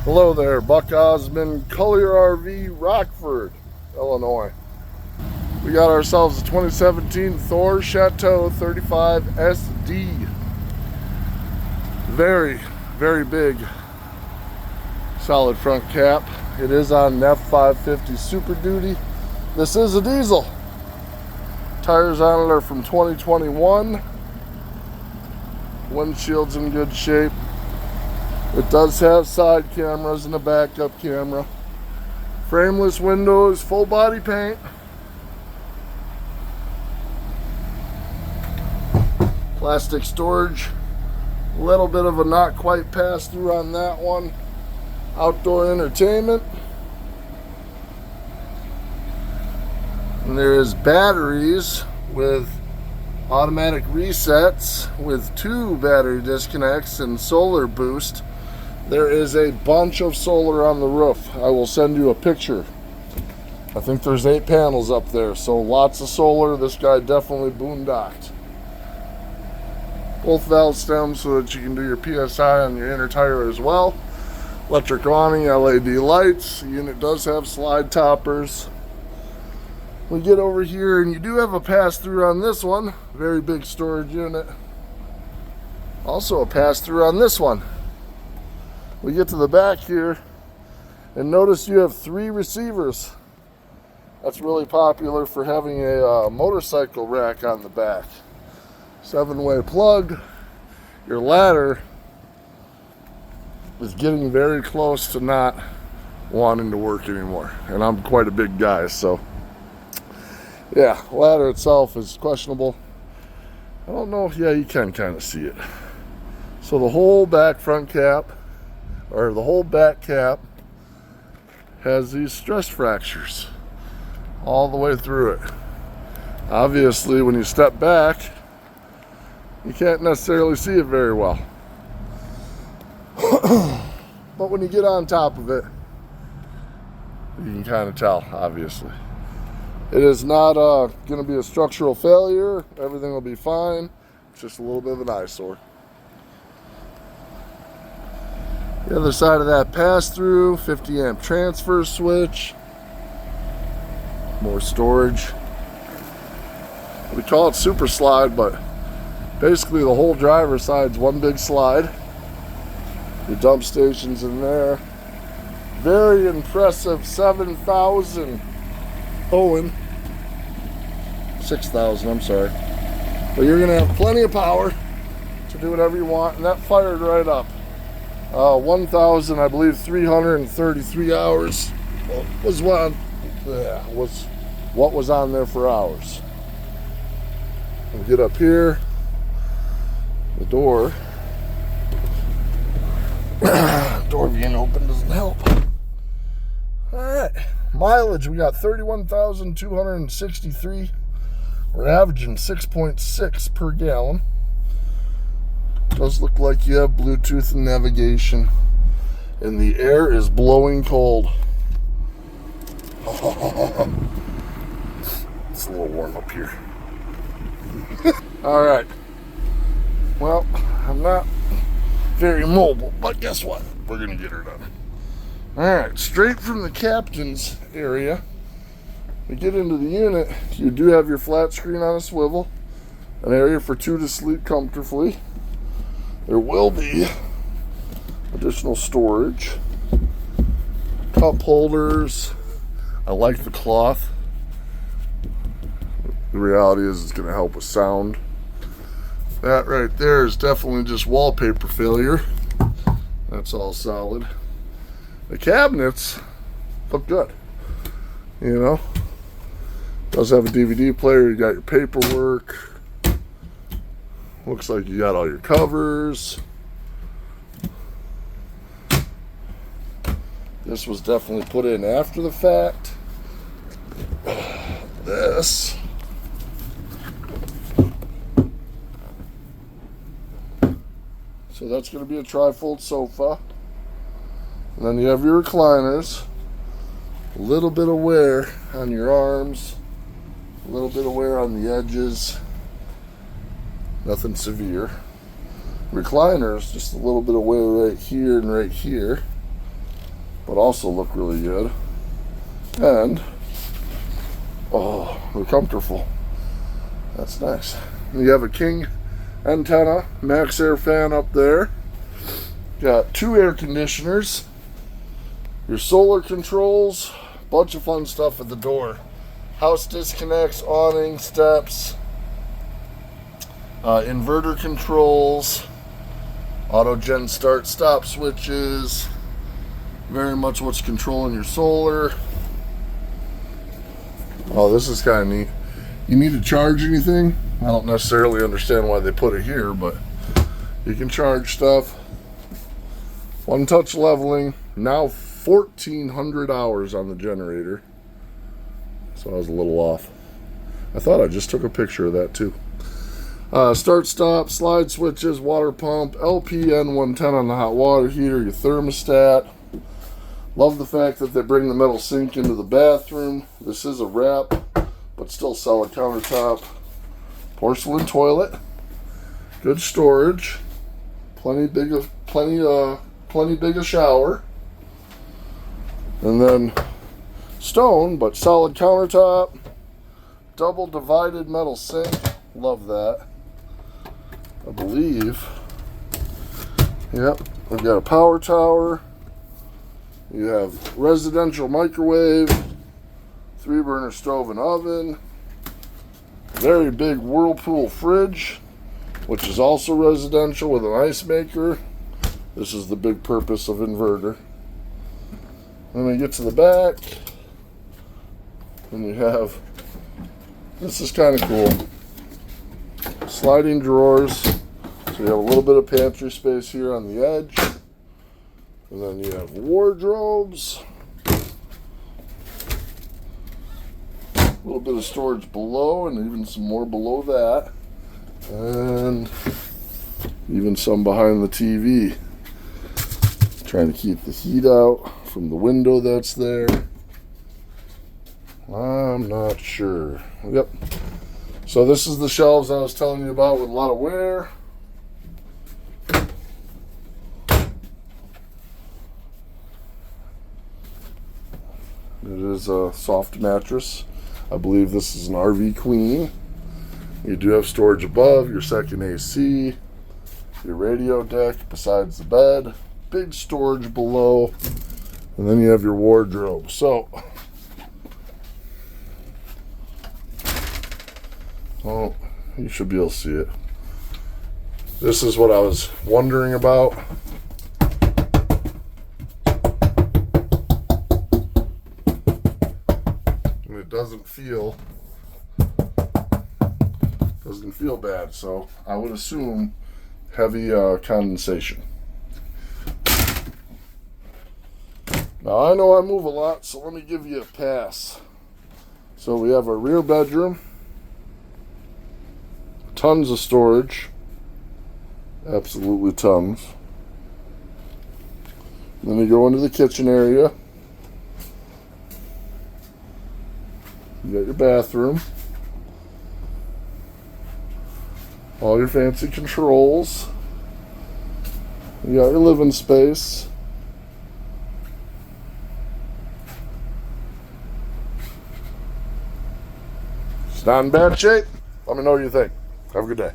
Hello there, Buck Osmond, Collier RV, Rockford, Illinois. We got ourselves a 2017 Thor Chateau 35 SD. Very, very big, solid front cap. It is on an F550 Super Duty. This is a diesel. Tires on it are from 2021. Windshield's in good shape. It does have side cameras and a backup camera. Frameless windows, full body paint. Plastic storage. A little bit of a not quite pass through on that one. Outdoor entertainment. And there is batteries with automatic resets with 2 battery disconnects and solar boost. There is a bunch of solar on the roof. I will send you a picture. I think there's 8 panels up there, so lots of solar. This guy definitely boondocked. Both valve stems so that you can do your PSI on your inner tire as well. Electric awning, LED lights. The unit does have slide toppers. We get over here and you do have a pass-through on this one. Very big storage unit. Also a pass-through on this one. We get to the back here and notice you have 3 receivers. That's really popular for having a motorcycle rack on the back. 7-way plug. Your ladder is getting very close to not wanting to work anymore. And I'm quite a big guy, so yeah, ladder itself is questionable. I don't know. Yeah, you can kind of see it. So the whole back front cap, or the whole back cap, has these stress fractures all the way through it. Obviously, when you step back, you can't necessarily see it very well. But when you get on top of it, you can kind of tell, obviously. It is not going to be a structural failure. Everything will be fine. It's just a little bit of an eyesore. The other side of that pass-through, 50 amp transfer switch. More storage. We call it super slide, but basically the whole driver's side's one big slide. Your dump station's in there. Very impressive 7,000 Owen. 6,000, I'm sorry. But you're gonna have plenty of power to do whatever you want, and that fired right up. 1,000, I believe, 333 hours was what was on there for hours. We'll get up here. The door being open doesn't help. All right, mileage, we got 31,263. We're averaging 6.6 per gallon. Does look like you have Bluetooth and navigation. And the air is blowing cold. It's a little warm up here. All right. Well, I'm not very mobile, but guess what? We're gonna get her done. All right, straight from the captain's area, we get into the unit. You do have your flat screen on a swivel, an area for 2 to sleep comfortably. There will be additional storage, cup holders. I like the cloth. The reality is it's going to help with sound. That right there is definitely just wallpaper failure. That's all solid. The cabinets look good. You know, does have a DVD player. You got your paperwork. Looks like you got all your covers. This was definitely put in after the fact. This. So that's going to be a tri-fold sofa. And then you have your recliners. A little bit of wear on your arms. A little bit of wear on the edges. Nothing severe. Recliners, just a little bit of wear right here and right here. but also look really good. And, oh, they're comfortable. That's nice. You have a king antenna, max air fan up there. Got 2 air conditioners. Your solar controls. Bunch of fun stuff at the door. House disconnects, awning, steps. Inverter controls. Auto gen start stop switches. Very much what's controlling your solar. Oh, this is kind of neat. You need to charge anything? I don't necessarily understand why they put it here, but you can charge stuff. One touch leveling. Now 1,400 hours on the generator. So I was a little off. I thought I just took a picture of that too. Start stop, slide switches, water pump, LPN 110 on the hot water heater, your thermostat. Love the fact that they bring the metal sink into the bathroom. This is a wrap, but still solid countertop. Porcelain toilet. Good storage. Plenty big a shower. And then stone, but solid countertop. Double divided metal sink. Love that. I believe. Yep. We've got a power tower. You have residential microwave, 3-burner stove and oven, very big Whirlpool fridge, which is also residential with an ice maker. This is the big purpose of inverter. Then we get to the back, and you have, this is kind of cool, sliding drawers. So you have a little bit of pantry space here on the edge. And then you have wardrobes. A little bit of storage below and even some more below that. And even some behind the TV. Trying to keep the heat out from the window that's there. I'm not sure. Yep. So this is the shelves I was telling you about with a lot of wear. It is a soft mattress. I believe this is an RV Queen. You do have storage above, your second AC, your radio deck besides the bed, big storage below, and then you have your wardrobe. So, oh, you should be able to see it. This is what I was wondering about. Doesn't feel bad, so I would assume heavy condensation. Now I know I move a lot, so let me give you a pass. So we have a rear bedroom, tons of storage, absolutely tons. Then you go into the kitchen area. You got your bathroom, all your fancy controls. You got your living space. It's not in bad shape. Let me know what you think. Have a good day.